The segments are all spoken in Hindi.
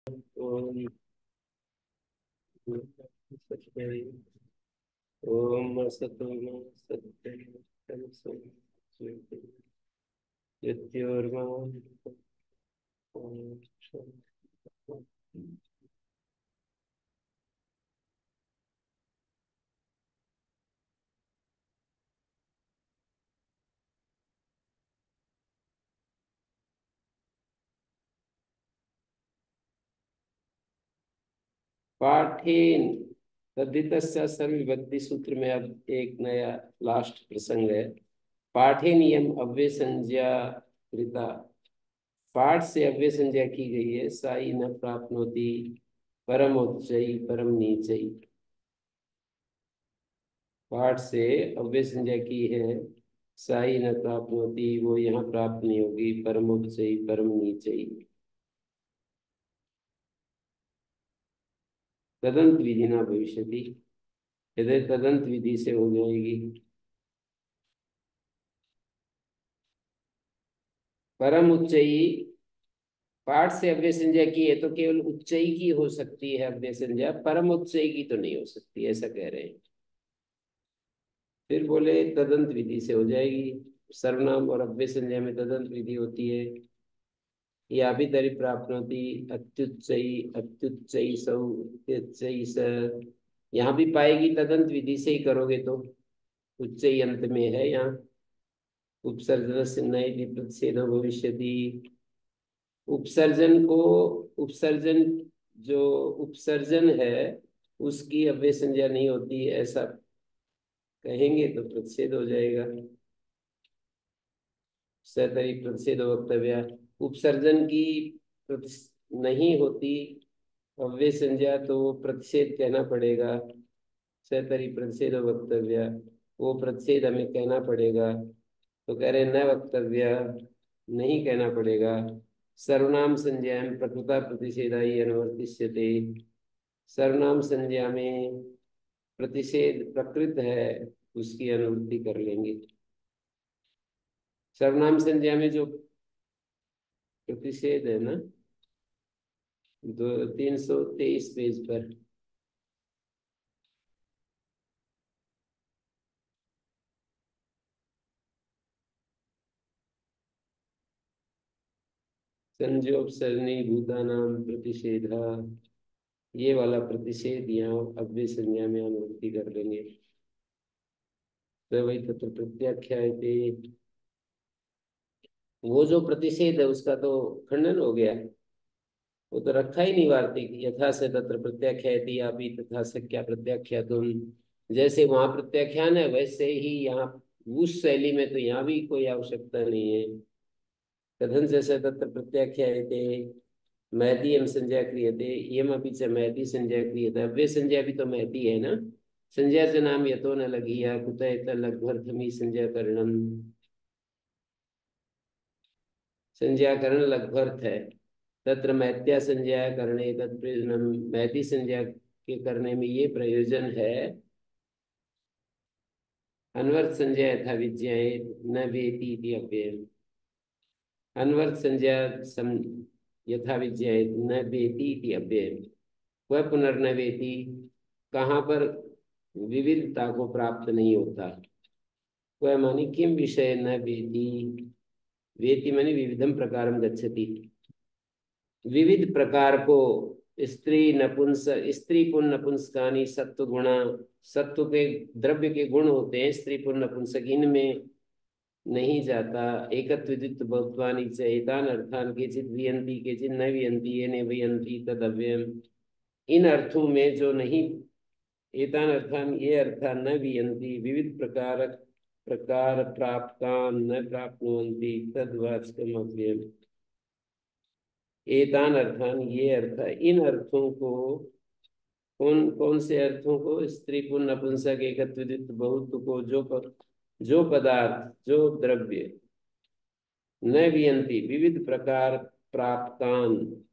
ओम सत्य ओम असतोम सत्यम तमसो ज्योतिर्गमय ओम शांति। पाठेन तद्धितस्य सर्वविभक्ति सूत्र में अब एक नया लास्ट प्रसंग है। पाठे नियम अव्यय संज्ञा कृता। पाठ से अव्यय संज्ञा की गई है। साई न प्राप्नोति परम उच्चई परम नीचई। पाठ से अव्यय संज्ञा की है। साई न प्राप्नोति, वो यहाँ प्राप्त नहीं होगी। परम उच्चई परम नीचई। तदंत विधि ना भविष्यति। यदि तदंत विधि से हो जाएगी। परम उच्चई। पाठ से अव्यय संज्ञा की है तो केवल उच्चई की हो सकती है अव्यय संज्ञा, परम उच्चई की तो नहीं हो सकती, ऐसा कह रहे हैं। फिर बोले तदंत विधि से हो जाएगी। सर्वनाम और अव्यय संज्ञा में तदंत विधि होती है। या भी तरी प्राप्त होती। अत्युच्चई अत्युच्चई सौ अत्युच्चई स। यहाँ भी पाएगी तदंत विधि से ही करोगे तो। उच्चई अंत में है यहाँ। उपसर्जन से नए प्रतिषेधो भविष्यति। उपसर्जन को, उपसर्जन, जो उपसर्जन है उसकी अव्यय संज्ञा नहीं होती है, ऐसा कहेंगे तो प्रतिषेध हो जाएगा। सतरी प्रतिषेध वक्तव्य। उपसर्जन की नहीं होती अव्यय संज्ञा तो वो प्रतिषेध कहना पड़ेगा। सतरी प्रतिषेध वक्तव्य, वो प्रतिषेध हमें कहना पड़ेगा। तो कह रहे न वक्तव्य, नहीं कहना पड़ेगा। सर्वनाम संज्ञा में प्रकृता प्रतिषेधा ही अनुवर्तिष्यते। सर्वनाम संज्ञा में प्रतिषेध प्रकृत है, उसकी अनुवृत्ति कर लेंगे। सर्वनाम संज्ञा में जो प्रतिषेध है ना, 323 पेज पर। संजोग सरणी भूतानाम प्रतिषेधा, ये वाला प्रतिषेध यहाँ अव्यय संज्ञा में अनुवृत्ति कर लेंगे। तो वही तत्व प्रत्याख्याय थे, वो जो प्रतिषेध है उसका तो खंडन हो गया। वो तो रखा ही नहीं वार्तिक। यथा से तत्र प्रत्याख्याति अभी तथा से क्या प्रत्याख्यातुम। जैसे वहां प्रत्याख्यान है वैसे ही यहाँ उस शैली में तो यहाँ भी कोई आवश्यकता नहीं है। कथन से तत्र प्रत्याख्यायते महती एम संज्ञा क्रियते यम अभी च महती संज्ञा क्रियते। अव्यय संज्ञा भी तो महती है ना। संज्ञा च नाम यतो न लघिया कुतः लघ्वर्थमी संज्ञा करणम। संज्ञा करण लघ्वर्थ है। तत्र मैत्या संज्ञा करणे तत्प्रयोजनम। मैथी संज्ञा के करने में ये प्रयोजन है। अनवर्थ संज्ञा यथा विज्ञाए न वेति इति अव्ययम्। अनवर्थ संज्ञा सम यथा विज्ञाए न वेति इति अव्ययम्। वह पुनर्न वेति, कहाँ पर विविधता को प्राप्त नहीं होता। वह मानी किम विषय न वेति। वेति मानी विविधम प्रकारम गच्छति। विविध प्रकार को, स्त्री नपुंस, स्त्री पुन नपुंसकानी सत्व गुणा। सत्व के द्रव्य के गुण होते हैं स्त्री पुन नपुंसक, इनमें नहीं जाता। एकत्व विदित बहुत्वानि च एतान अर्थान केचित् वियन्ति केचित् न वियन्ति येने वियन्ति तदव्ययम्। इन अर्थों में जो नहीं, एतान अर्थान ये अर्थान न वियन्ति, विविध प्रकार प्रकार प्राप्तान न प्राप्नुवन्ति तद्वाचकम् अव्ययम्। एतान अर्थान ये अर्थ, इन अर्थों को, कौन कौन से अर्थों को, स्त्री पुन नपुंसक एकत्व विदित बहुत को, जो पदार्थ जो द्रव्य न वियंती विविध प्रकार प्राप्तान,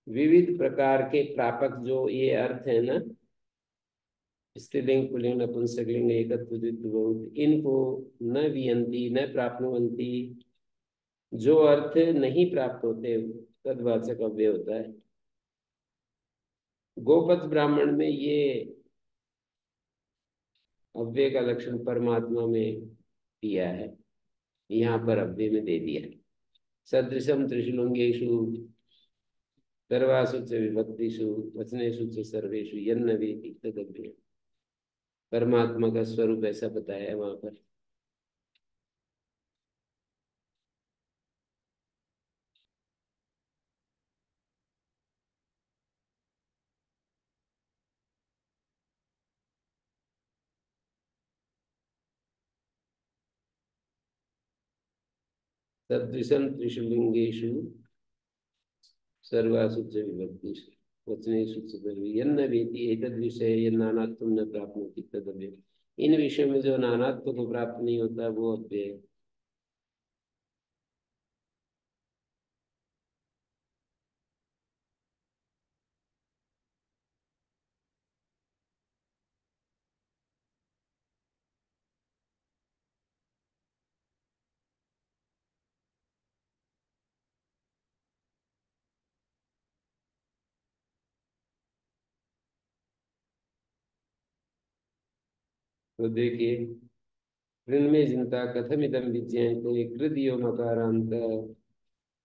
विविध प्रकार के प्रापक जो ये अर्थ है ना, स्त्रीलिंग पुल्लिंग नपुंसकलिंग एकत्व विदित बहुत, इनको न वियंती न प्राप्नुवंती, जो अर्थ नहीं प्राप्त होते तद्वाचक अव्यय होता है। गोपद ब्राह्मण में ये अव्यय का लक्षण परमात्मा में दिया है, यहाँ पर अव्यय में दे दिया है। सदृशम त्रिशुलिंगेषु सर्वासु च विभक्तिषु वचनेषु च सर्वेषु यन्न वेति तदव्ययम्। परमात्मा का स्वरूप ऐसा बताया है वहां पर। सदृशम त्रिशुलिंगेषु सर्वासु च विभक्तिषु वचनेषु च सर्वे यन्न वेति एतद्विषये यन्नानात्वं न प्राप्नोति तदव्ययम्। इन विषयों में जो नानात्व को प्राप्त नहीं होता वो अव्यय है। तो देखिए, कृन्मे चिंता कथमिदं विज्ञायते कृदयो मकारांत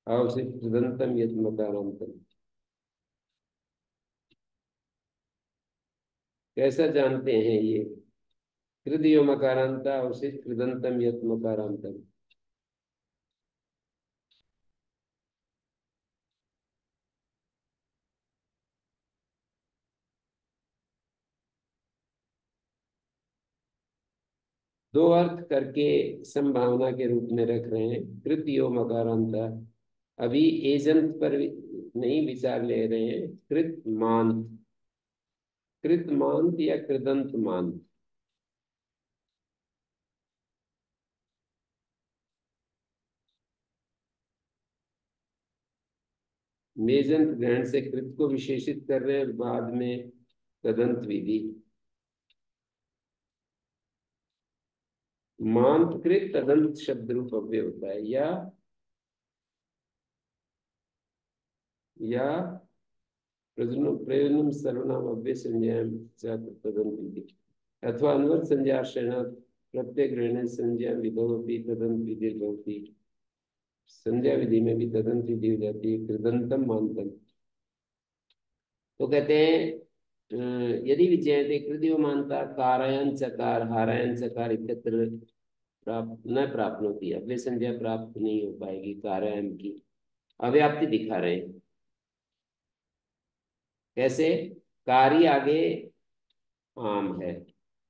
आवश्यक कृदंतम यत् मकारांतम। कैसा जानते हैं ये? कृदयो मकारांत आवश्यक कृदंतम यत् मकारांतम। दो अर्थ करके संभावना के रूप में रख रहे हैं। कृतयो मकारांत, अभी एजंत पर नहीं विचार ले रहे हैं। कृत मांत, कृत मांत या कृदंत मांत। मेजंत ग्रहण से कृत को विशेषित कर रहे हैं, बाद में तदंत विधि। मांत कृत तदंत शब्द रूप अव्यय होता है, या प्रयोजनम सर्वनाम अव्यय संज्ञायाम च तदंत विधि, अथवा अन्वत संज्ञाश्रयणात् प्रत्यय ग्रहणे संज्ञा विधवती तदंत विधि भवति। संज्ञा विधि में भी तदंत विधि हो जाती है। कृदंतम मांतम। तो कहते हैं यदि विजयते कृतियो मानता कारयन चकार हारायन चकार इत्यत्र प्राप्त न प्राप्त होती, अव्यय संज्ञा प्राप्त नहीं हो पाएगी कारयन की। अव्याप्ति दिखा रहे हैं। कैसे? कारी आगे आम है,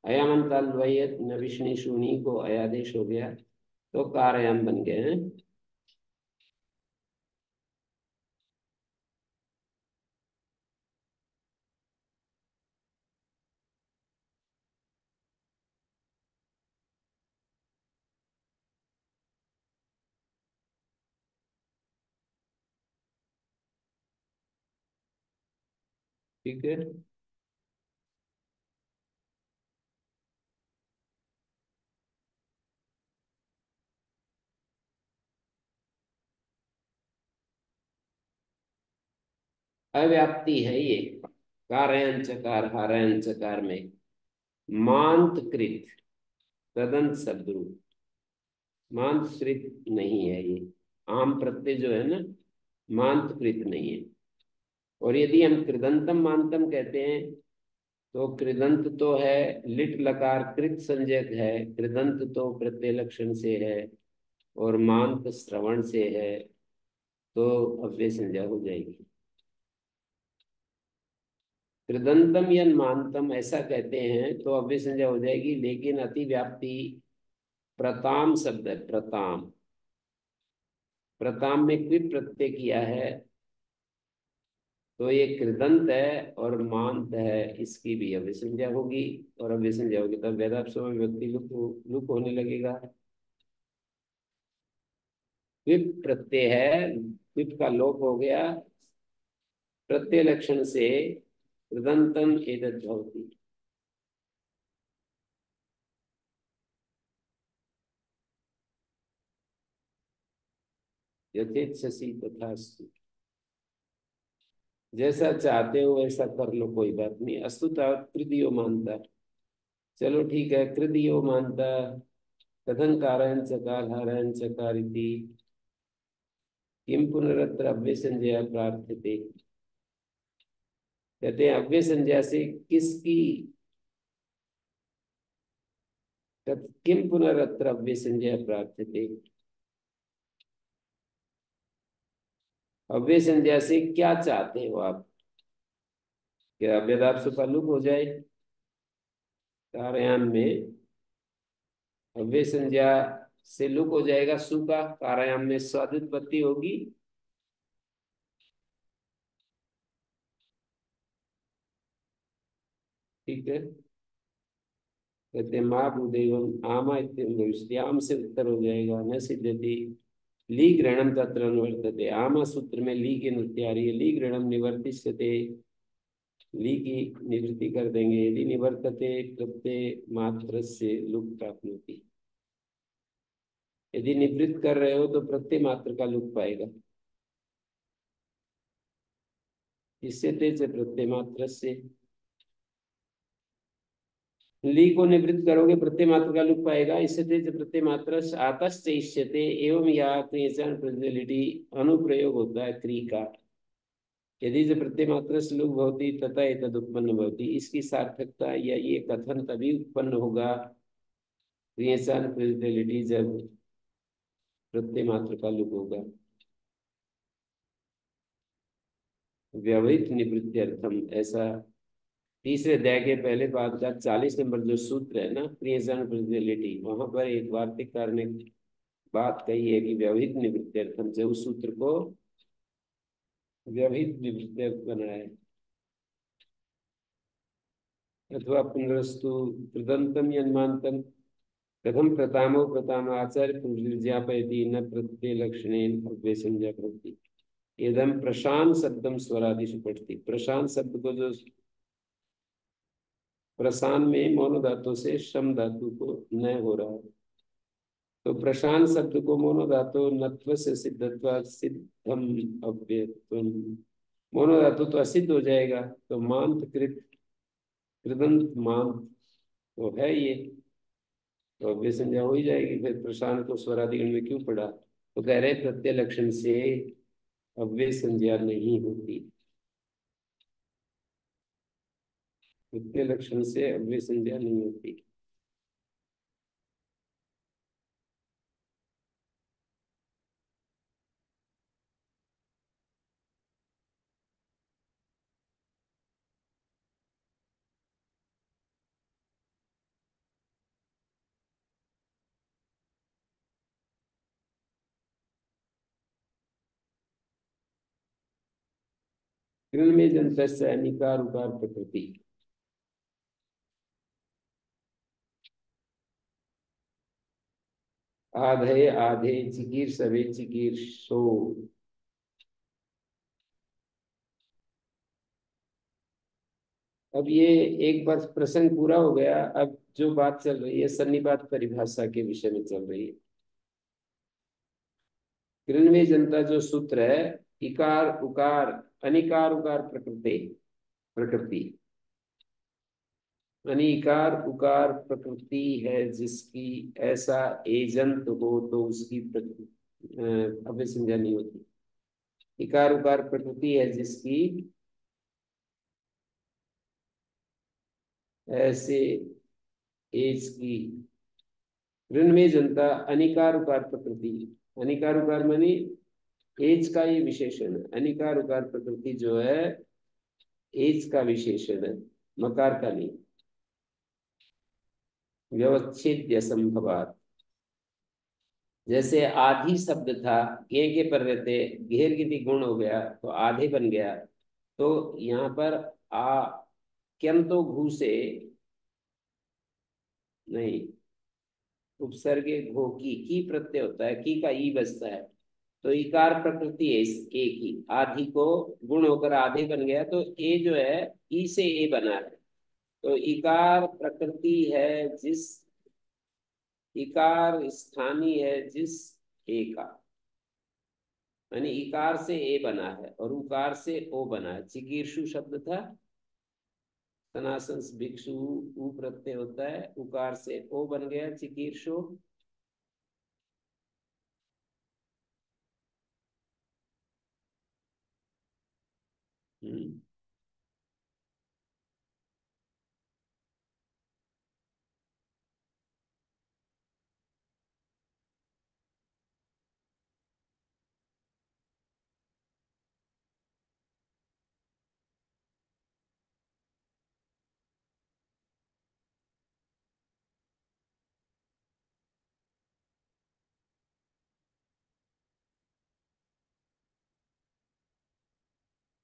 अयामंताल वयत न विष्णु शूनी को अयादेश हो गया तो कारयाम बन गए हैं। ठीक है। अव्याप्ति है ये। कारयन चकार हारायन चकार में मांत कृत तदंत शब्दरूप मांत कृत नहीं है ये। आम प्रत्यय जो है ना, मांत कृत नहीं है। और यदि हम कृदंतम मांतम कहते हैं तो कृदंत तो है लिट लकार कृत संज्ञक है, कृदंत तो प्रत्यय लक्षण से है, और मांत श्रवण से है, तो अव्यय संज्ञा हो जाएगी। कृदंतम या मांतम ऐसा कहते हैं तो अव्यय संज्ञा हो जाएगी, लेकिन अति व्याप्ति प्रताम शब्द है। प्रताम, प्रताम में क्विप प्रत्यय किया है, तो ये कृदंत है और मांत है, इसकी भी अव्यय संज्ञा होगी। और अव्यय संज्ञा होगी तब वेदाप्सव में व्यक्ति लुक लुक होने लगेगा। क्विप प्रत्यय है, क्विप का लोप हो गया, प्रत्यय लक्षण से कृदंतम एतद् भवति। यथेच्छसि तथास्तु। जैसा चाहते हो वैसा कर लो, कोई बात नहीं। अस्तु तावत् कृदयो मानता। चलो ठीक है, कृदयो मानता। कथं कारयन् चकार हरन् चकारिति किम पुनरत्र अव्यय संज्ञा प्रार्थ्यते। कहते हैं अव्यय संज्ञा से किसकी, किम पुनरत्र अव्यय संज्ञा प्रार्थ्यते। अव्यय संज्ञा से क्या चाहते हो आप? क्या अव्ययदाप से ताल्लुक हो जाए? कारयान में अव्यय संज्ञा से लुक हो जाएगा सु का, कारयाम में स्वादित्पत्ति होगी। ठीक है, कहते हैं माँ भूदेवम आमा इत्यं भविष्यति, आम से उत्तर हो जाएगा। न सिद्ध्यति ली ग्रहणम तत्र अनुवर्तते। आमा सूत्र में ली की निवृत्ति आ रही है। ली ग्रहणम निवर्तिष्यते, ली की निवृत्ति कर देंगे। यदि निवर्तते प्रत्यय मात्र से लुक प्राप्त होती। यदि निवृत्त कर रहे हो तो प्रत्यय मात्र का लुक पाएगा। इससे तेज प्रत्यय मात्र से ली को निवृत्त करोगे, प्रत्यय मात्र का लुक पाएगा। इससे तेज प्रत्यय मात्र आतश्चेष्यते एवं या क्रियचन प्रोजेलिटी अनुप्रयोग होता है क्री का। यदि से प्रत्यय मात्र से लुक भवती तथा एतद उत्पन्न भवती। इसकी सार्थकता या ये कथन तभी उत्पन्न होगा क्रियचन प्रोजेलिटी, जब प्रत्यय मात्र का लुक होगा। व्यवहित निवृत्ति अर्थम, ऐसा तीसरे अध्याय के पहले पाद का 40 नंबर जो सूत्र है ना, क्रिएशन प्रोजेलिटी, वहां पर एक वार्तिककार ने बात कही है कि व्यवहित निवृत्ति अर्थम से उस सूत्र को व्यवहित निवृत्ति बनाया है। अथवा पुनरस्तु कृदंतम यन्मांतम कथम प्रतामो प्रताम आचार्य पुनर्ज्ञापयति न प्रत्यय लक्षणेन अव्यय संज्ञा प्रति। एकदम प्रशांत शब्दम स्वरादिषु पठति। प्रशांत शब्द को जो प्रसान में मोनो धातु से शम धातु को न हो रहा है, तो प्रशांत शब्द को मोनो धातु नत्व से सिद्धत्वा सिद्धम अव्ययत्वम। मोनो धातु तो असिद्ध हो जाएगा, तो मांत कृत कृदंत मांत तो है ये, तो अव्यय संज्ञा हो ही जाएगी। फिर प्रशांत को स्वरादिगण में क्यों पढ़ा? तो कह रहे प्रत्यय लक्षण से अव्यय संज्ञा नहीं होती। प्रत्यय लक्षण से अव्यय संज्ञा नहीं होती। कृण में जंत से अनिकार उकार प्रकृति। आधे आधे चिकीर सवे चिकीर सो। अब ये एक बार प्रसंग पूरा हो गया। अब जो बात चल रही है सन्निपात परिभाषा के विषय में चल रही है। कृण्वे जनता जो सूत्र है, इकार उकार अनिकार उकार प्रकृति प्रकृति, अनिकार उकार प्रकृति है जिसकी ऐसा एजंत हो तो उसकी अव्यय संज्ञा नहीं होती। इकार उकार प्रकृति है जिसकी ऐसे एज की। ऋण में जनता अनिकार उकार प्रकृति। अनिकार उकार मानी एज का ये विशेषण है। अनिकार उकार प्रकृति जो है एज का विशेषण है, मकार का नहीं। व्यवच्छेद्य संभवात, जैसे आधी शब्द था, गे के पर रहते घेर गिरी गुण हो गया तो आधे बन गया। तो यहाँ पर आ क्यंतो घू से नहीं, उपसर्गे घो की प्रत्यय होता है, की का ई बजता है। तो इकार प्रकृति है इस ए की, आधी को गुण होकर आधे बन गया तो ए जो है ई से ए बना है। तो इकार प्रकृति है जिस, इकार स्थानीय है जिस ए का। यानी इकार से ए बना है और उकार से ओ बना है। चिकीर्षु शब्द था, सनासंस भिक्षु, ऊ प्रत्यय होता है, उकार से ओ बन गया चिकीर्षु। हम्म।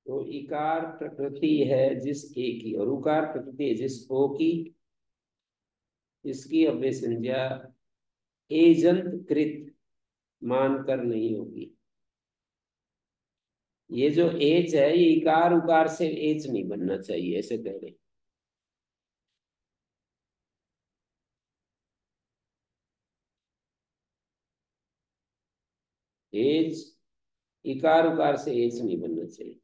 तो इकार प्रकृति है जिस ए की, और उकार प्रकृति है जिस ओ की। इसकी अव्यय संज्ञा एजंत कृत मानकर नहीं होगी। ये जो एच है ये इकार उकार से एच नहीं बनना चाहिए, ऐसे कह रहे। एच, इकार उकार से एच नहीं बनना चाहिए।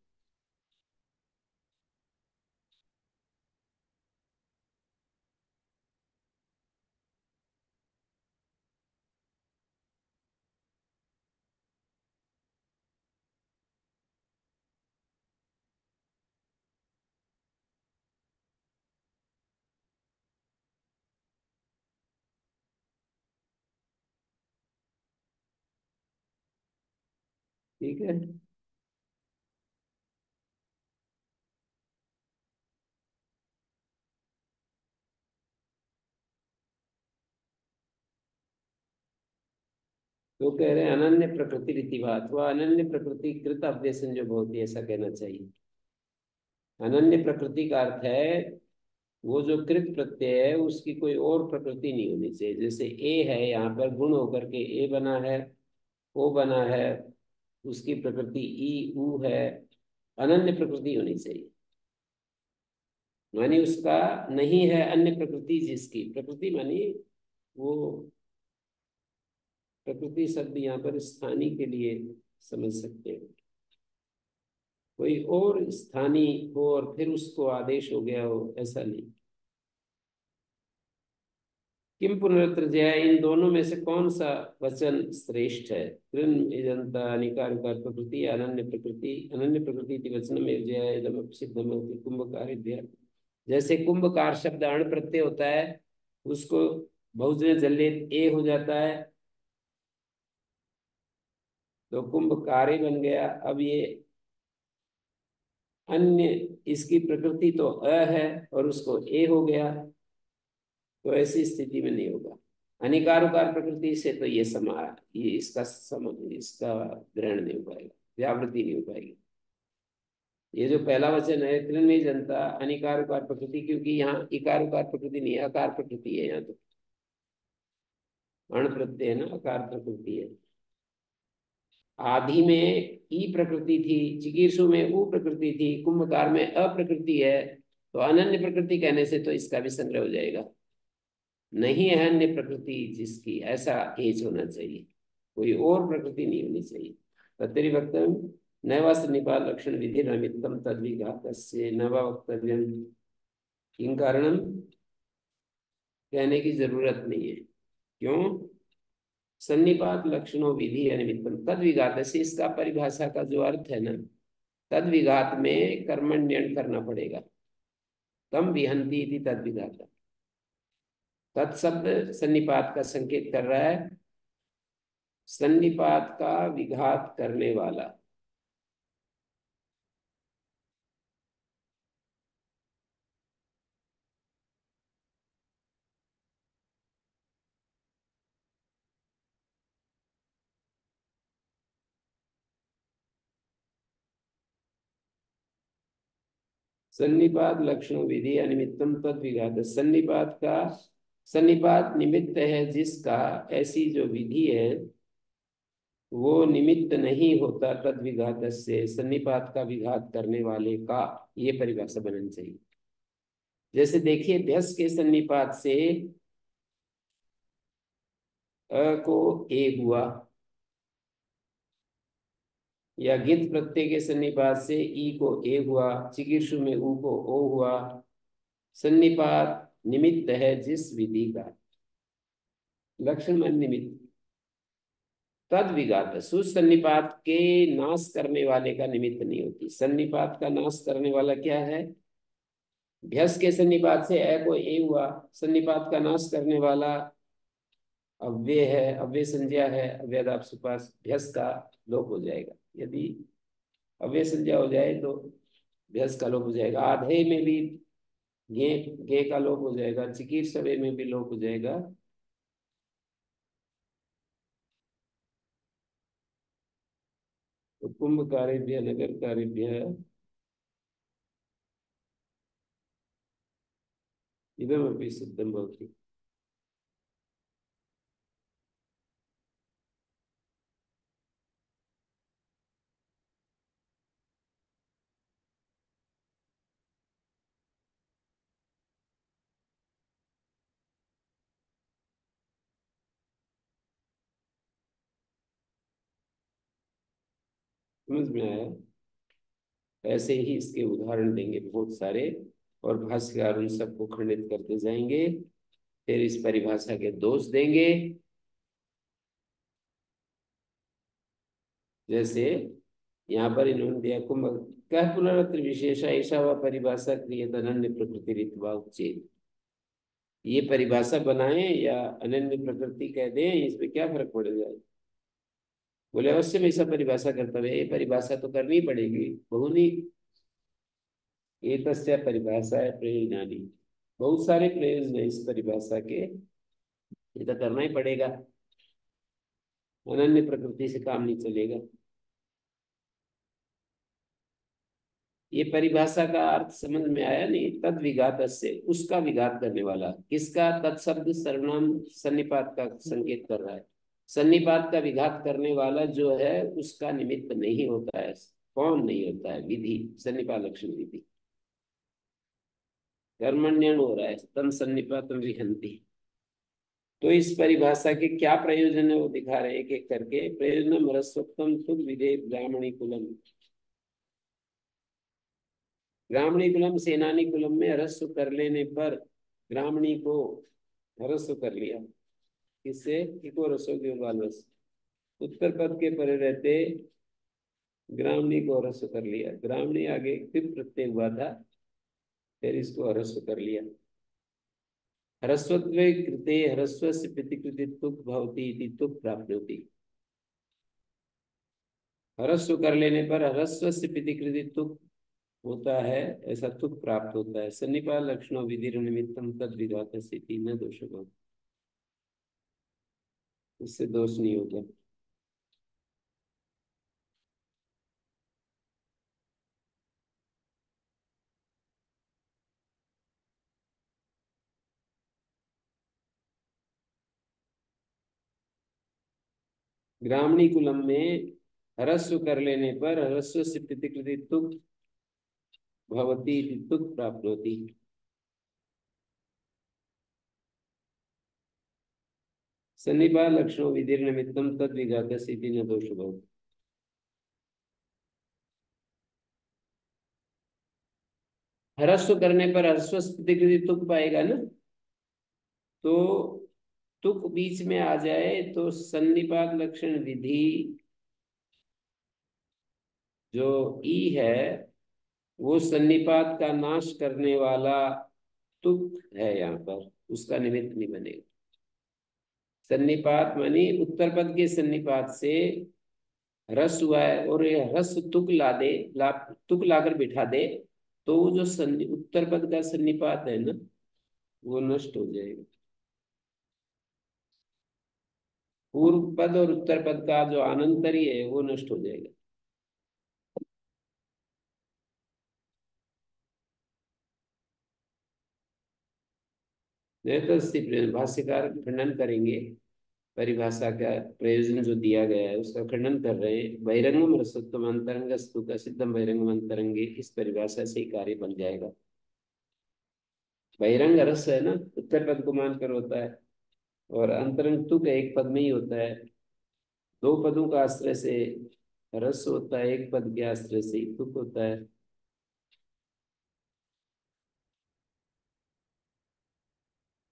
ठीक है। तो कह रहे हैं अनन्य प्रकृति रीतिवात, वह अनन्य प्रकृति कृत अव्यय संजोग होती है, ऐसा कहना चाहिए। अनन्य प्रकृति का अर्थ है वो जो कृत प्रत्यय है उसकी कोई और प्रकृति नहीं होनी चाहिए। जैसे ए है, यहाँ पर गुण होकर के ए बना है, ओ बना है, उसकी प्रकृति ई ऊ है। अनन्य प्रकृति होनी चाहिए, मानी उसका नहीं है अन्य प्रकृति। जिसकी प्रकृति मानी वो, प्रकृति शब्द यहाँ पर स्थानीय के लिए समझ सकते हैं। कोई और स्थानीय हो और फिर उसको आदेश हो गया हो, ऐसा नहीं। किम पुनरुत्तर जया, इन दोनों में से कौन सा वचन श्रेष्ठ है? कृन इदंता अनिकार उकार प्रकृति, अनन्य प्रकृति। अनन्य प्रकृति इति वचनम एव जया इदम सिद्धम कुंभकारिभ्यः। जैसे कुंभकार शब्द अण प्रत्यय होता है, उसको बहुवचन जल्लेत ए हो जाता है, तो कुंभकारी बन गया। अब ये अन्य, इसकी प्रकृति तो अ है और उसको ए हो गया, तो ऐसी स्थिति में नहीं होगा। अनिकार उकार प्रकृति से तो ये इसका ग्रहण नहीं हो पाएगा, व्यावृत्ति नहीं हो पाएगी। ये जो पहला वचन है कृण्य जनता अनिकार उकार प्रकृति, क्योंकि यहाँ इकार उकार प्रकृति नहीं है, अकार प्रकृति है। यहाँ तो अण प्रत्यय है ना, अकार प्रकृति है। आदि में ई प्रकृति थी, चिकीर्षु में ऊ प्रकृति थी, कुंभकार में अप्रकृति है। तो अनन्य प्रकृति कहने से तो इसका भी संग्रह हो जाएगा। नहीं है अन्य प्रकृति जिसकी, ऐसा एज होना चाहिए, कोई और प्रकृति नहीं होनी चाहिए। तत्रि वक्तव्यम नैवास्य निपात लक्षण विधि नमित्तम तद्विघातस्य नवा वक्तव्यम। किं कारणम, कहने की जरूरत नहीं है। क्यों? सन्निपात लक्षणों विधि अनिमित्तम तद विघात से, इसका परिभाषा का जो अर्थ है ना, तद विघात में कर्मण्यन करना पड़ेगा। तम विहंती इति तद विघात। तत्शब्द सन्निपात का संकेत कर रहा है, सन्निपात का विघात करने वाला। सन्निपात लक्षणों विधि अनिमित्तम तद विघात, सन्निपात का, सन्निपात निमित्त है जिसका, ऐसी जो विधि है वो निमित्त नहीं होता तद विघात से, सन्निपात का विघात करने वाले का। ये परिभाषा बननी चाहिए। जैसे देखिए, व्यस के सन्निपात से अ को ए हुआ, या गित प्रत्यय के सन्निपात से ई को ए हुआ, चिकीर्षु में ऊ को ओ हुआ। सन्निपात निमित्त है जिस विधि का, लक्षण में निमित्त। तद विघात, सुसन्निपात के नाश करने वाले का निमित्त नहीं होती। सन्निपात का नाश करने वाला क्या है? भ्यस के सन्निपात से ए को ए हुआ, सन्निपात का नाश करने वाला अव्यय है, अव्यय संज्ञा है, अव्ययदाप सुपास, भ्यस का लोप हो जाएगा। यदि अव्यय संज्ञा हो जाए तो भ्यस का लोप हो जाएगा। आधे में भी गे गे का लोप हो जाएगा, चिकीर्षवे में भी लोप हो जाएगा। तो कुंभ कार्यभ्य नगर कार्यभ्य इदमपि सिद्धम भवति। समझ में आया? ऐसे ही इसके उदाहरण देंगे बहुत सारे, और भाष्यकार उन सबको खंडित करते जाएंगे। फिर इस परिभाषा के दोष देंगे। जैसे यहाँ पर इन्होंने दिया, कुंभ कह पुनरत्र विशेषा ऐसा व परिभाषा क्रियत अनन्य प्रकृति रीतवा उच्चेत। ये परिभाषा बनाए या अनन्य प्रकृति कह दें, इसमें क्या फर्क पड़ेगा? बोले अवश्य में ऐसा परिभाषा कर्तव्य है, ये परिभाषा तो करनी पड़ेगी। बहुनी एक परिभाषा है प्रयोजनानी, बहुत सारे प्रयोजन है इस परिभाषा के, ये तो करना ही पड़ेगा। अनन्य प्रकृति से काम नहीं चलेगा। ये परिभाषा का अर्थ समझ में आया नहीं? तद विघात से, उसका विघात करने वाला। किसका? तत्शब्द सर्वनाम सन्निपात का संकेत कर रहा है। सन्निपात का विघात करने वाला जो है उसका निमित्त नहीं होता है। कौन नहीं होता है? विधि, सन्निपात लक्षण विधि। कर्मण्यन हो रहा है, तन सन्निपातम विहंति। तो इस परिभाषा के क्या प्रयोजन है वो दिखा रहे हैं एक एक करके। प्रयोजन ह्रस्वत्तम तुद विधे ब्राह्मणी कुलम। ब्राह्मणी कुलम सेनानी कुलम में ह्रस्व कर लेने पर ब्राह्मणी को ह्रस्व कर लिया। किससे? इको रसो के बालवस। उत्तर पद के परे रहते ग्रामणी को ह्रस्व कर लिया। ग्रामणी आगे फिर प्रत्यय हुआ था, फिर इसको ह्रस्व कर लिया। ह्रस्वत्वे कृते ह्रस्वस्य प्रतिकृति तुक भवति इति तुक प्राप्त होती। ह्रस्व कर लेने पर ह्रस्वस्य प्रतिकृति तुक होता है, ऐसा तुक प्राप्त होता है। सन्निपात लक्षणों विधि निमित्तम तद विघात स्थिति न दोष होगा, इससे दोष नहीं होगा। ग्रामणी कुलम में ह्रस्व कर लेने पर ह्रस्व से प्रतिकृति तुक भवती इति तुक प्राप्त होती। सन्निपात लक्षणों विधि निमित्तम तद विघात स्थिति न दोष भव। ह्रस्व करने पर ह्रस्व से प्रतिकृति तुक पाएगा ना, तो तुक बीच में आ जाए तो सन्निपात लक्षण विधि जो ई है वो सन्निपात का नाश करने वाला तुक है, यहाँ पर उसका निमित्त नहीं बनेगा। सन्निपात मानी उत्तर पद के सन्निपात से रस हुआ है और ये रस तुक ला दे, तुक लाकर बिठा दे, तो वो जो उत्तर पद का सन्निपात है ना वो नष्ट हो जाएगा। पूर्व पद और उत्तर पद का जो आनंतरी है वो नष्ट हो जाएगा। नहीं तो भाष्यकार खंडन करेंगे, परिभाषा का प्रयोजन जो दिया गया है उसका खंडन कर रहे हैं। बहिरंगम रसत्व अंतरंग स्तु का सिद्धम बहिरंगम अंतरंगे, इस परिभाषा से ही कार्य बन जाएगा। बहिरंग रस है ना, उत्तर पद को मानकर होता है, और अंतरंग तुक एक पद में ही होता है। दो पदों का आश्रय से रस होता है, एक पद के आश्रय से ही तुक होता है।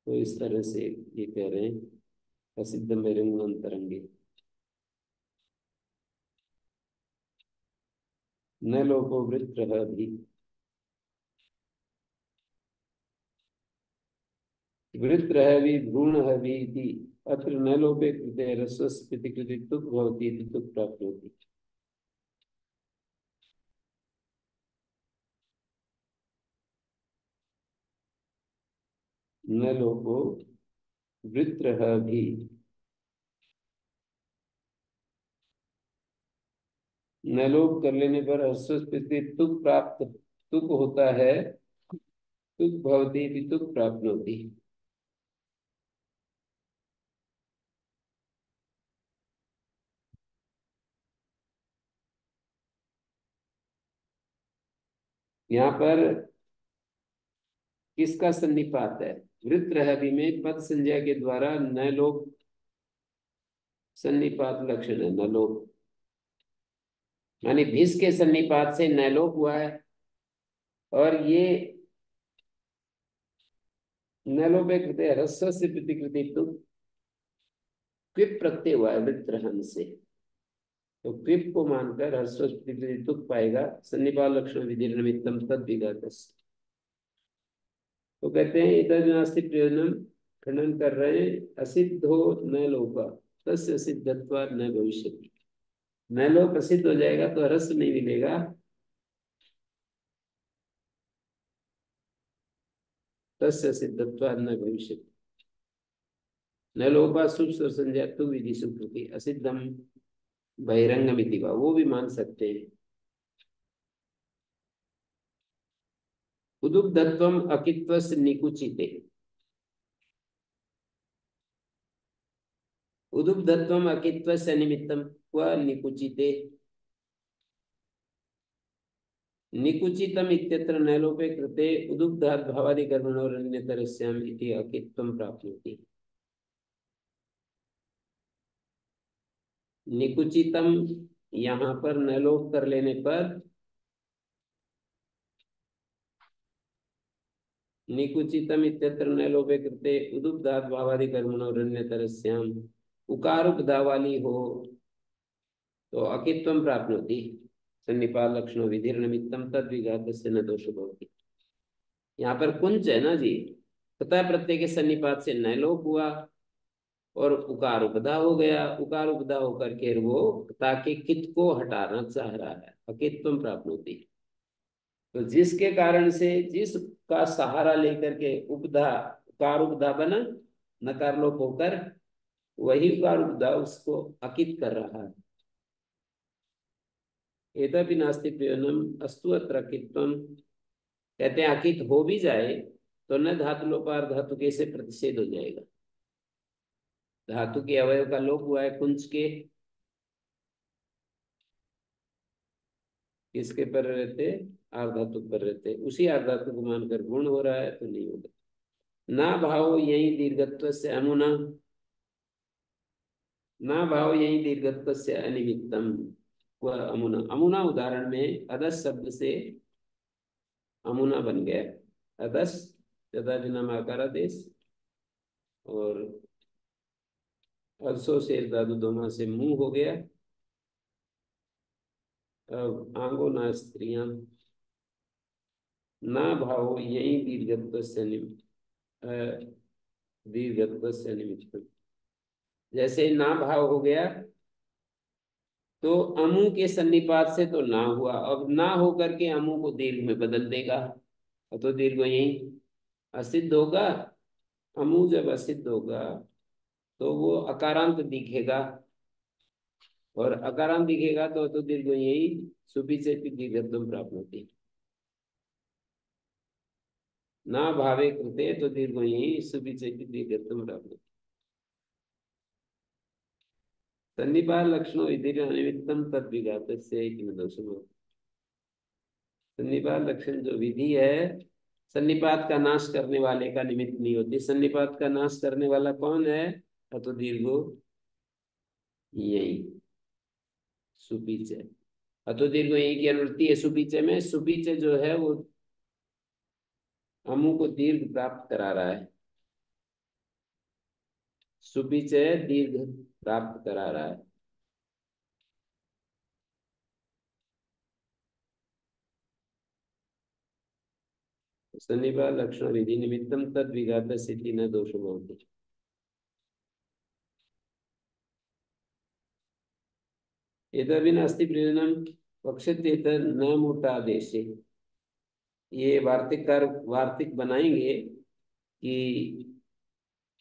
तो इस तरह से ये कह रहे हैं, प्रसिद्ध मेरंग अंतरंगे न लोको वृत्रः भी। वृत्रः भी भ्रूणः भी इति अत्र न लोपे कृते ह्रस्वस्य कृते तुक् भवति इति तुक् प्राप्नोति। न लोको वृत्रः भी, न लोप कर लेने पर ह्रस्वस्य तुक् प्राप्त, तुक् होता है, तुक् भवति इति तुक् प्राप्नोति। यहाँ पर किसका सन्निपात है? वृत्रहवि में पद संज्ञा के द्वारा न लोप सन्निपात लक्षण है, न लोप यानी भिस के सन्निपात से न लोप हुआ है। और ये न लोपे कृते ह्रस्व से प्रतिकृति तो क्विप प्रत्यय हुआ है वृत्रहन से, तो क्विप को मानकर ह्रस्व से प्रतिकृति तुक पाएगा। सन्निपात लक्षण विधि निमित्तम तद विघात। तो कहते हैं इधर जो नास्ति प्रयोजनम, खंडन कर रहे हैं, असिद्धो न लोपा तस्य असिद्धत्वात् न भविष्यति। न लोप प्रसिद्ध हो जाएगा तो रस नहीं मिलेगा, तस्य सिद्धत्वात् न भविष्यति। न लोपा शुभ संज्ञातु विधि सुकृति असिद्धम बहिरंगमिति वा, वो भी मान सकते हैं। उदुग्धत्वम अकित्वस्य निकुचिते, उदुग्धत्वम अकित्वस्य निमित्तम क्व निकुचिते। निकुचितम इत्यत्र न लोपे कृते उदुग्धात् भवादि कर्मणोरन्यतरस्याम् इति अकित्वं प्राप्नोति। निकुचितम यहाँ पर न लोप कर लेने पर, निकुचितम इत्यत्र न लोपे कृते उदुग्धात् भवादि कर्मणोरन्यतरस्याम्, उकार उपधा वाली हो तो अकित्वं प्राप्नोति। सन्निपात लक्षणों विधिर निमित्तम तद विघातस्य न दोष भवति। यहाँ पर कुंच है ना जी, तथा प्रत्यय के सन्निपात से न लोप हुआ और उकार उपधा हो गया, उकार उपधा होकर के वो ताकि कित को हटाना चाह रहा है, अकित्वम प्राप्नोति। तो जिसके कारण से, जिसका सहारा लेकर के उपधा, उकार उपधा बना, नकार लोप होकर वही उकार उपधा उसको अकित कर रहा है। एतपि नास्ति प्रयोजनम अस्तु अत्र अकित्वम, कहते हैं अकित हो भी जाए तो न धातु लोपार धातु के से प्रतिषेध हो जाएगा। धातु के अवयव का लोप हुआ है कुंज के, किसके पर रहते? आर्धातु पर रहते, उसी आर्धातु को मानकर गुण हो रहा है तो नहीं होगा। ना भाव यही दीर्घत्व से अमुना, ना भाव यही दीर्घत्व से अनिमित्तम वह अमुना। अमुना उदाहरण में अदस शब्द से अमुना बन गया। अदस तदादिनाम आकारादेश और अरसों से धातु दोमा से मुंह हो गया। अब आंगो ना स्त्रियां, ना भाव यही दीर्घत्व से दीर्घत्व से निमित्त, जैसे ना भाव हो गया तो अमु के सन्निपात से तो ना हुआ, अब ना होकर के अमु को दीर्घ में बदल देगा, तो दीर्घ यही असिद्ध होगा। अमु जब असिद्ध होगा तो वो अकारांत दिखेगा, और अकारांत दिखेगा तो दीर्घ यही सुपी से दीर्घत्व प्राप्त होती। ना भावे कृते तो दीर्घ यही सुपी से दीर्घत्व प्राप्त होती। सन्निपात लक्षणों इधर अनिमित्तम तद विघात से दोषो। सन्निपात लक्षण जो विधि है, सन्निपात का नाश करने वाले का निमित्त नहीं होती। सन्निपात का नाश करने वाला कौन है? तो दीर्घो यही सुपीचे। अतो दीर्घ यही की अनुवृत्ति है सुपीचे में। सुपीचे जो है वो अमु को दीर्घ प्राप्त करा रहा है। सुपीचे दीर्घ प्राप्त करा रहा है। सन्निपात लक्षण विधि निमित्तम तद विघात स्थिति न दोष भवति। एतदपि नास्ति प्रयोजनम वक्ष्यते न मूटादेशे। ये वार्तिककार वार्तिक बनाएंगे कि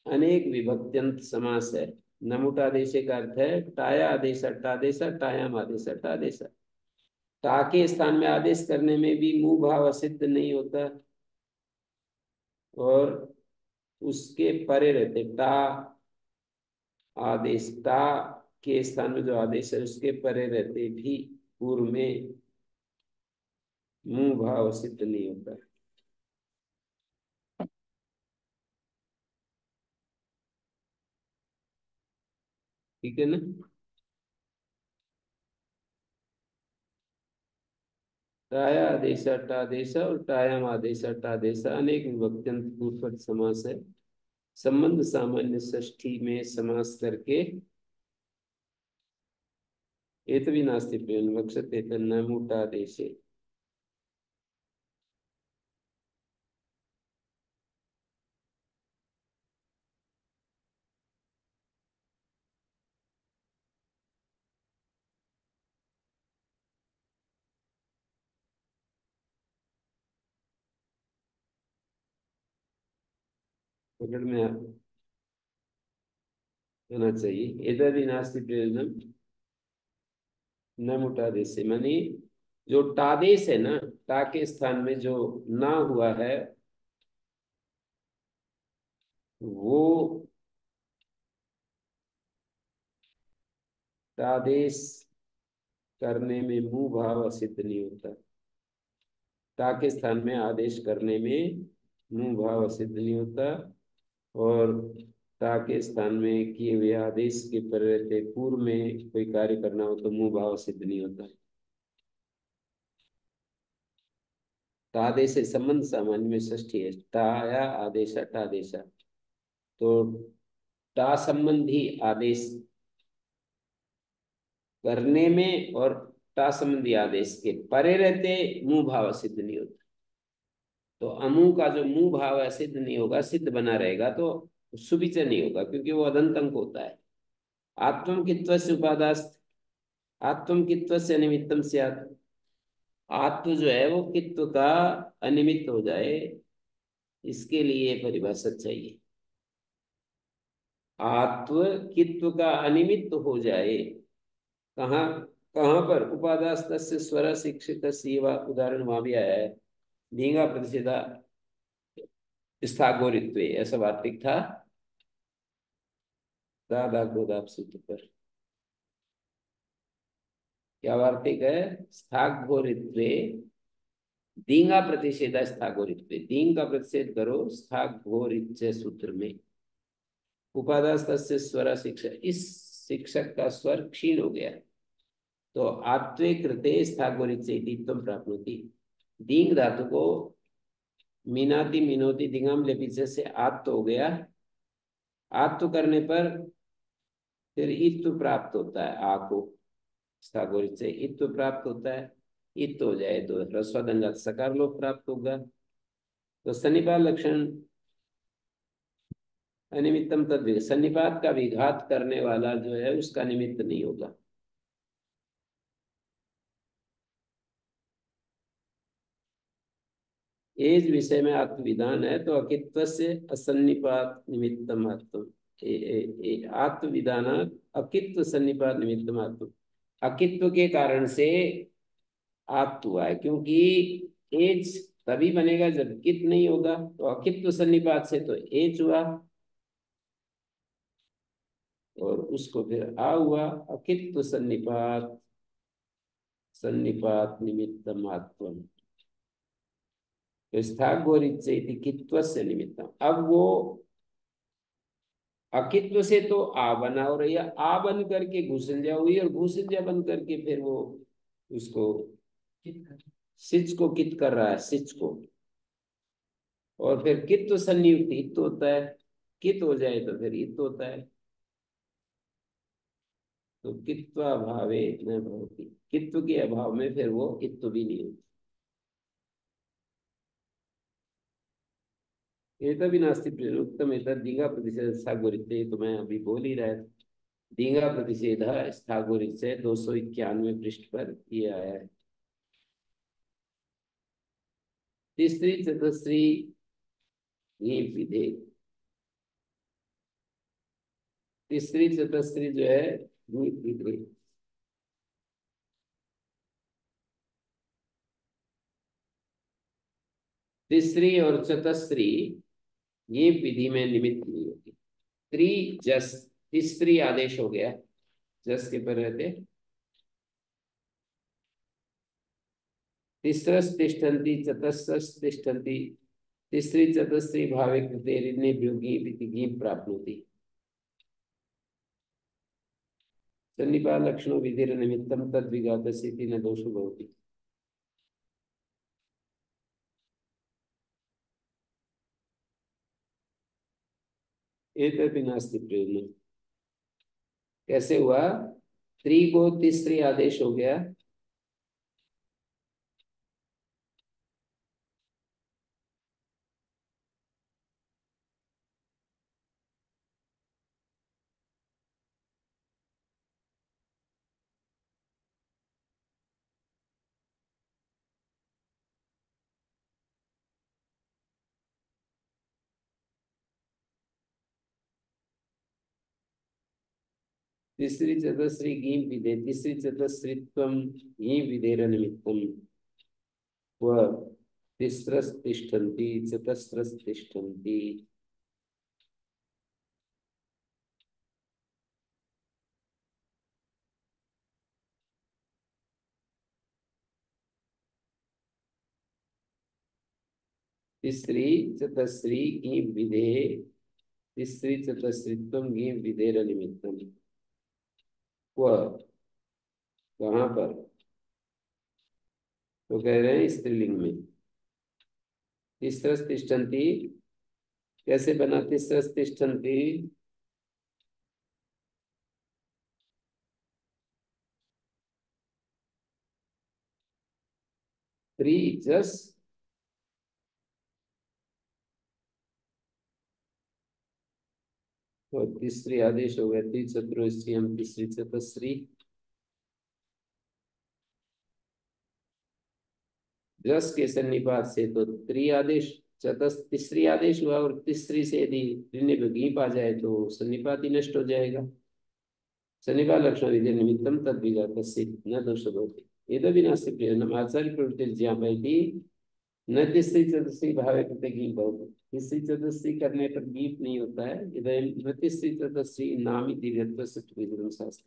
अनेक विभक्त्यंत समास है। नमुटादेश का अर्थ है टाया आदेश अट्टादेश टायाम आदेश अट्टादेश। टा के स्थान में आदेश करने में भी मुंह भाव असिद्ध नहीं होता और उसके परे रहते। टा आदेश टा के स्थान में जो आदेश है उसके परे रहते भी पूर्व में मुंह भाव सिद्ध नहीं होता। ठीक है ना। टाया आदेश अट्टादेश और टायाम आदेश अट्टादेश अनेक विभक्त्यंत पूर्वपद समास है। संबंध सामान्य षष्ठी में समास करके एतवी नास्ति प्रयोजन वक्ष्यते न मूटादेशे। पकड़ में आना चाहिए। एतवी नास्ति प्रयोजन न मूटादेशे मानी जो टादेश है ना, टा के स्थान में जो ना हुआ है वो तादेश करने में मुंह भाव सिद्ध नहीं होता। ता के स्थान में आदेश करने में मुंह भाव सिद्ध नहीं होता और ता के स्थान में किए हुए आदेश के पर रहते पूर्व में कोई कार्य करना हो तो मुंह भाव सिद्ध नहीं होता। तादेश संबंध सामान्य में षष्ठी है। टाया आदेश टादेश तो टा संबंधी आदेश करने में और टा संबंधी आदेश के परे रहते मुंह भाव सिद्ध नहीं होता। तो अमु का जो मुंह भाव है सिद्ध नहीं होगा, सिद्ध बना रहेगा तो सुविचय नहीं होगा क्योंकि वो अदंत अंक होता है। आत्म कित्व से उपादास्त आत्म कित्व से अनिमित्तम से आत्म जो है वो कित्व का अनिमित्त हो जाए, इसके लिए परिभाषा चाहिए। आत्व कित्व का अनिमित्त हो जाए कहाँ कहाँ पर उपादास्त से स्वर शिक्षित सेवा उदाहरण वहां भी आया है। धींगा प्रतिषेधा स्थागोरित्व ऐसा वार्तिक था दादा गोदाप सूत्र पर। क्या वार्तिक है? स्थागोरित्वे दींगा प्रतिषेधा स्थागोरित्वे। दींग का प्रतिषेध करो स्थागोरित्व सूत्र में। उपादास्त से स्वर शिक्षक, इस शिक्षक का स्वर क्षीण हो गया तो आत्वे कृते स्थागोरित्व प्राप्त होती। दींग धातु को मीनाती मिनोती दिंगाम लेपित से आत्त हो गया। आत्त करने पर फिर इत्व प्राप्त होता है। आ को स्थागोरित से इत्व प्राप्त होता है। इत्व हो जाए तो ह्रस्वदंगात सकार लोप प्राप्त होगा। तो सन्निपात लक्षण अनिमित्तम तद सन्निपात का विघात करने वाला जो है उसका निमित्त नहीं होगा। एज विषय में आत्मविधान है तो अकित्व से असन्निपात निमित्तम आत्म आत्मविधान अकित्व सन्निपात निमित्तम आत्म। अकित्व के कारण से आत्म हुआ है क्योंकि एज तभी बनेगा जब कित नहीं होगा। तो अकित्व सन्निपात से तो एज हुआ और उसको फिर आ हुआ। अकित्व सन्निपात सन्निपात निमित्तम आत्म। तो स्थागोरित से कित्व से निमित्तम। अब वो अकित्व से तो आ बना, और या आ बन करके घुसंजा हुई, और घुसंजा बन करके फिर वो उसको सिच को कित कर रहा है, सिच को। और फिर कित्व संयुक्त इत होता है, कित हो जाए तो फिर इत होता है। तो कित्वाभावे न भवति, कित्व के अभाव में फिर वो इत्व भी नहीं होता। एतद् नास्ति प्रयुक्तम एतद् दीघा प्रतिषेध स्थागोरित, ये तो मैं अभी बोल ही रहा था। दीघा प्रतिषेध स्थागोरित से 291 पृष्ठ पर ये आया है। तीसरी चतुश्री ये विधे, तीसरी चतुश्री जो है ये विधे, तीसरी और चतुश्री ये विधि में निमित्त नहीं होती। त्रि जस, तीसरी आदेश हो गया, जस के पर रहते तिस्रस तिष्ठन्ति चतस्रस तिष्ठन्ति, तीसरी चतुश्री भावे कृतेरिने भ्योगी विधिगी प्राप्नोति। सन्निपात लक्षणों विधिर निमित्तम तद विघातस्येति न दोषो भवति। एतदपि नास्ति प्रयोजनम्। कैसे हुआ? त्रि को तीसरी आदेश हो गया, तीसरी चतुश्री घी विधे, तीसरी चतुश्रीत्वम घी विधेर निमित्तम वह तिस्रस तिष्ठन्ति चतस्रस तिष्ठन्ति। तीसरी चतुश्री घी विधे, तीसरी चतुश्रीत्वम घी विधेर निमित्तम वह कहाँ पर, तो कह रहे हैं स्त्रीलिंग में। तिस्रस तिष्ठन्ति कैसे बना? तिस्रस तिष्ठन्ति त्रि जस, और तीसरी आदेश हो गया त्रिचतुरस्री, हम तीसरी चतुश्री जस के सन्निपात से तो त्रि आदेश, चतस तीसरी आदेश हुआ, और तीसरी से यदि ऋण घीप आ जाए तो सन्निपात ही नष्ट हो जाएगा। सन्निपात लक्षण विधि निमित्तम तद विघातस्य न दोष भवति। एतद् नास्ति प्रयोजनम् आचार्य प्रवृत्ति ज्ञापयति न तीसरी चतुर्थी भावे कृते गीत भवति। तीसरी चतुर्थी करने पर गीत नहीं होता है। इधर न तीसरी चतुर्थी नामी दीर्घत्व से विवरण शास्त्र,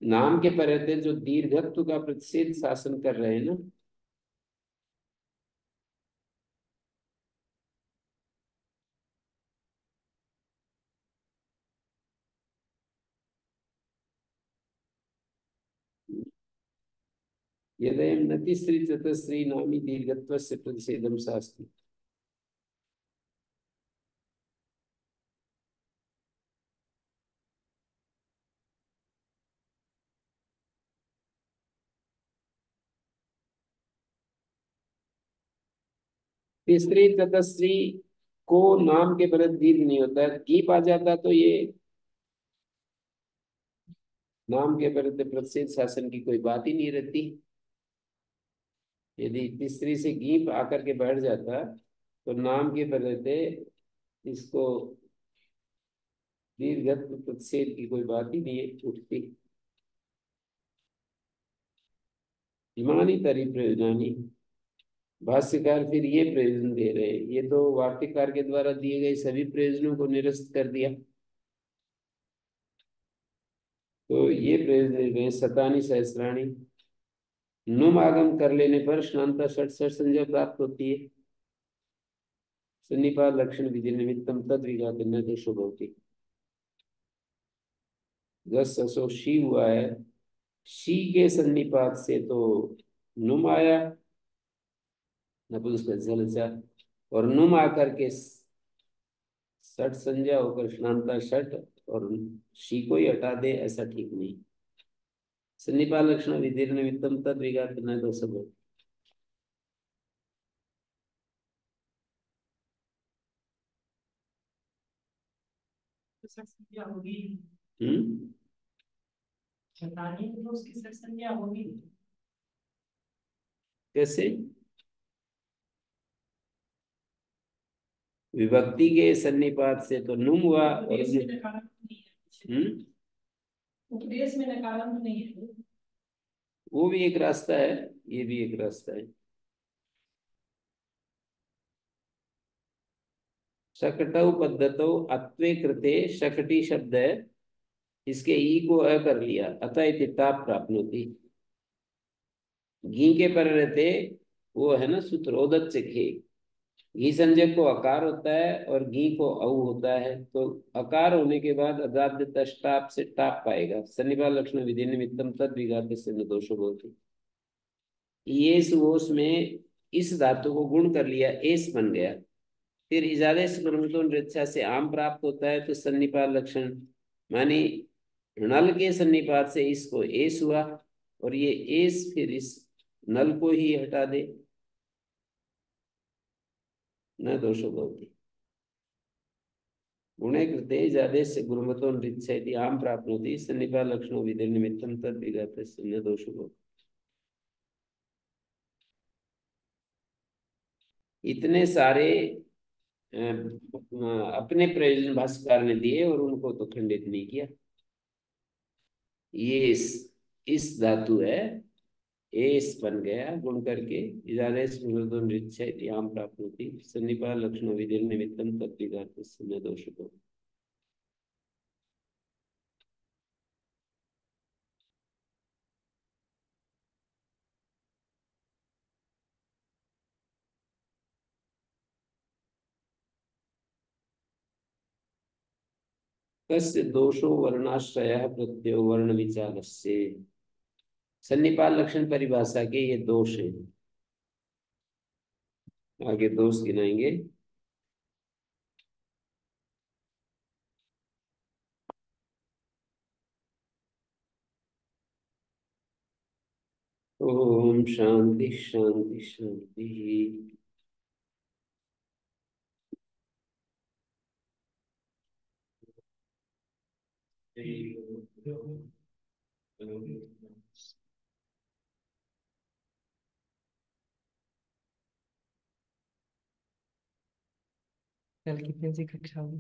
नाम के पर रहते जो दीर्घत्व का प्रतिषेध शासन कर रहे हैं ना, यदयं न तीसरी चतुश्री नामी दीर्घत्व से प्रतिषेधम शास्त्र। तीसरी चतुश्री को नाम के पर दीर्घ नहीं होता है, गीप आ जाता तो ये नाम के पर प्रतिषेध शासन की कोई बात ही नहीं रहती। यदि तीसरी से गीप आकर के बैठ जाता तो नाम के पर रहते इसको दीर्घत्व प्रतिषेध की कोई बात ही नहीं है, उठती। इमानी तरी प्रयोजनानी, भाष्यकार फिर ये प्रयोजन दे रहे हैं। ये तो वार्तिककार के द्वारा दिए गए सभी प्रयोजनों को निरस्त कर दिया, तो ये प्रयोजन दे रहे हैं। शतानी सहस्राणी, नुम आगम कर लेने पर स्नानता षट षट संज्ञा प्राप्त होती है। सन्निपात लक्षण विधि निमित्तम तद विघात न दोषो भवति। गस ससो शी हुआ है, शी के सन्निपात से तो नुम आया, नपुंसक जलचा, और नुम आकर के सट संज्ञा होकर स्नानता सट, और शी को ही हटा दे, ऐसा ठीक नहीं। सन्निपात लक्षण विधि निमित्तम तद विघात न दोषो भवति। तो सट संज्ञा होगी। हम्म। शैतानी में तो उसकी सट संज्ञा होगी। कैसे? विभक्ति के सन्निपात से तो नुम हुआ, और उपदेश में नकारात्मक नहीं है। उपदेश में नकारात्मक नहीं है। वो भी एक रास्ता है, ये भी एक रास्ता है। शकटौ पद्धतौ अत्वे कृते शकटी शब्द है, इसके ई को अ कर लिया, अतः इति ताप प्राप्नोति। घी के पर रहते, वो है ना सूत्र ओदत से खे, घी संजय को अकार होता है और घी को औ होता है, तो अकार होने के बाद अदाद्य तष्टाप से टाप पाएगा। सन्निपात लक्षण विधि निमित्तम तद विघात से न दोषो भवति। ये सुवोश में इस धातु को गुण कर लिया, एस बन गया, फिर इजादेश गुणवत्तों रिच्छा से आम प्राप्त होता है, तो सन्निपात लक्षण मानी नल के सन्निपात से इसको एस हुआ, और ये एस फिर इस नल को ही हटा दे, न दोषो भवति। गुणे कृते इजादेश गुणवत्तों रिच्छा इति आम प्राप्नोति, सन्निपात लक्षणों विधि निमित्तम तद विघातस्य न दोषो भवति। इतने सारे अपने प्रयोजन भाष्यकार ने दिए और उनको तो खंडित नहीं किया। ये इस धातु है, एस बन गया गुण करके, इजादेश गुणोदो नृत्य इतिहाम प्राप्त होती, सन्निपात लक्षणों विधि निमित्तम तद विघातस्य न दोषो। कस्य दोषो वर्णाश्रयः प्रत्ययो वर्ण विचारस्य। सन्निपात लक्षण परिभाषा के ये दोष हैं, आगे दोष गिनाएंगे। ओम शांति शांति शांति। कल कितने से कक्षा हुई?